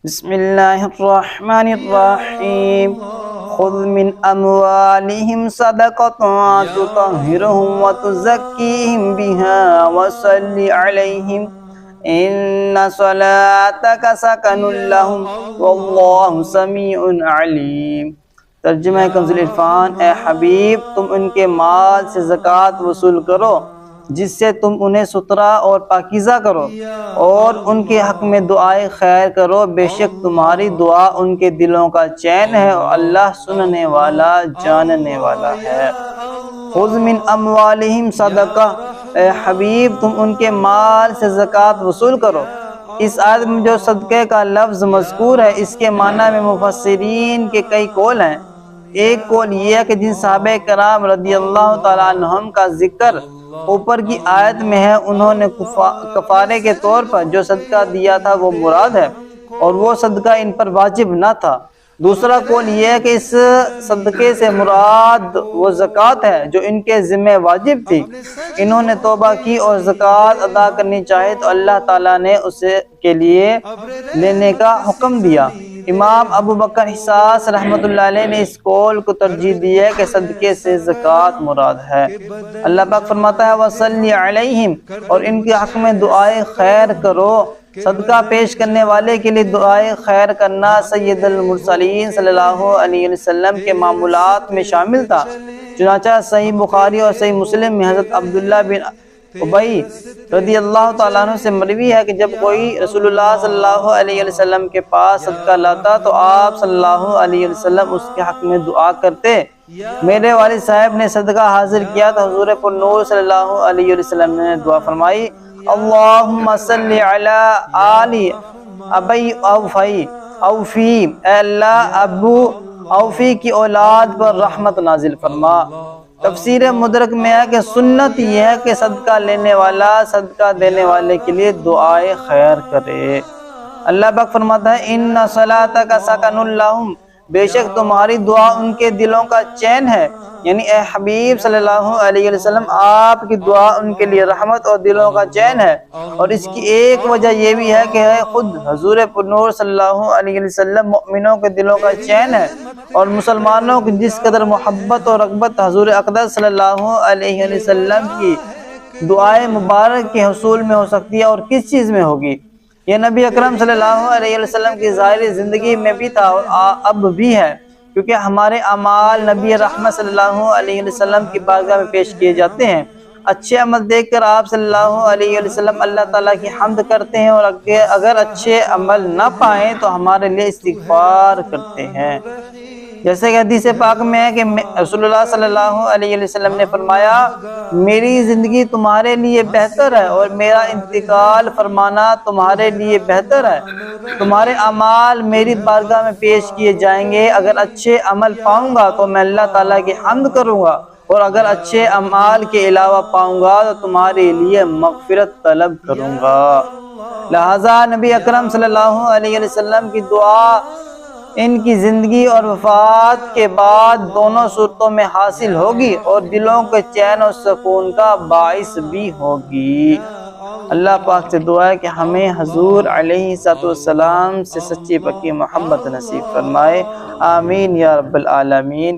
بسم اللہ الرحمن الرحیم خذ من اموالہم صدقۃ تطہرہم وتزکیہم بہا وصلی علیہم ان صلاتک سکن لہم واللہ سمیع علیم۔ ترجمہ کنز العرفان، اے حبیب تم ان کے مال سے زکوٰۃ وصول کرو جس سے تم انہیں ستھرا اور پاکیزہ کرو، اور ان کے حق میں دعائے خیر کرو، بے شک تمہاری دعا ان کے دلوں کا چین ہے اور اللہ سننے والا جاننے والا ہے۔ خذ من اموالہم صدقہ، اے حبیب تم ان کے مال سے زکوٰۃ وصول کرو۔ اس آیت میں جو صدقے کا لفظ مذکور ہے اس کے معنی میں مفسرین کے کئی قول ہیں۔ ایک قول یہ ہے کہ جن صحابہ کرام رضی اللہ تعالیٰ عنہم کا ذکر اوپر کی آیت میں ہے انہوں نے کفارے کے طور پر جو صدقہ دیا تھا وہ مراد ہے، اور وہ صدقہ ان پر واجب نہ تھا۔ دوسرا قول یہ ہے کہ اس صدقے سے مراد وہ زکوٰۃ ہے جو ان کے ذمہ واجب تھی، انہوں نے توبہ کی اور زکوٰۃ ادا کرنی چاہے تو اللہ تعالیٰ نے اسے کے لیے لینے کا حکم دیا۔ امام ابو بکر حساس رحمۃ اللہ علیہ نے اس قول کو ترجیح دی ہے کہ صدقے سے زکوٰۃ مراد ہے۔ اللہ پاک فرماتا ہے وصلی علیہم، اور ان کے حق میں دعائے خیر کرو۔ صدقہ پیش کرنے والے کے لیے دعائے خیر کرنا سید المرسلین صلی اللہ علیہ وسلم کے معمولات میں شامل تھا۔ چنانچہ صحیح بخاری اور صحیح مسلم میں حضرت عبداللہ بن ابی رضی اللہ تعالیٰ عنہ سے مروی ہے کہ جب کوئی رسول اللہ صلی اللہ علیہ وسلم کے پاس صدقہ لاتا تو آپ صلی اللہ علیہ وسلم اس کے حق میں دعا کرتے۔ میرے والد صاحب نے صدقہ حاضر کیا تو حضور پر نور صلی اللہ علیہ وسلم نے دعا فرمائی اللہم صلی علی آل ابی اوفی، اے اللہ ابو اوفی کی اولاد پر رحمت نازل فرما۔ تفسیر مدرک میں ہے کہ سنت یہ ہے کہ صدقہ لینے والا صدقہ دینے والے کے لیے دعائے خیر کرے۔ اللہ پاک فرماتا ہے ان صلاتک سکن لہم، بے شک تمہاری دعا ان کے دلوں کا چین ہے، یعنی اے حبیب صلی اللہ علیہ وسلم آپ کی دعا ان کے لیے رحمت اور دلوں کا چین ہے۔ اور اس کی ایک وجہ یہ بھی ہے کہ خود حضور پر نور صلی اللہ علیہ وسلم مؤمنوں کے دلوں کا چین ہے، اور مسلمانوں کی جس قدر محبت اور رغبت حضور اقدس صلی اللہ علیہ وسلم کی دعائے مبارک کے حصول میں ہو سکتی ہے اور کس چیز میں ہوگی۔ یہ نبی اکرم صلی اللہ علیہ وسلم کی ظاہری زندگی میں بھی تھا اور اب بھی ہے، کیونکہ ہمارے اعمال نبی رحمت صلی اللہ علیہ وسلم کی بارگاہ میں پیش کیے جاتے ہیں۔ اچھے عمل دیکھ کر آپ صلی اللہ علیہ وسلم اللہ تعالیٰ کی حمد کرتے ہیں، اور اگر اچھے عمل نہ پائیں تو ہمارے لیے استغفار کرتے ہیں۔ جیسے کہ حدیث پاک میں ہے کہ رسول اللہ صلی اللہ علیہ وسلم نے فرمایا میری زندگی تمہارے لیے بہتر ہے اور میرا انتقال فرمانا تمہارے لیے بہتر ہے۔ تمہارے اعمال میری بارگاہ میں پیش کیے جائیں گے، اگر اچھے عمل پاؤں گا تو میں اللہ تعالیٰ کی حمد کروں گا، اور اگر اچھے اعمال کے علاوہ پاؤں گا تو تمہارے لیے مغفرت طلب کروں گا۔ لہٰذا نبی اکرم صلی اللہ علیہ وسلم کی دعا ان کی زندگی اور وفات کے بعد دونوں صورتوں میں حاصل ہوگی اور دلوں کے چین و سکون کا باعث بھی ہوگی۔ اللہ پاک سے دعا ہے کہ ہمیں حضور علیہ السلام سے سچی پکی محبت نصیب فرمائے، آمین یا رب العالمین۔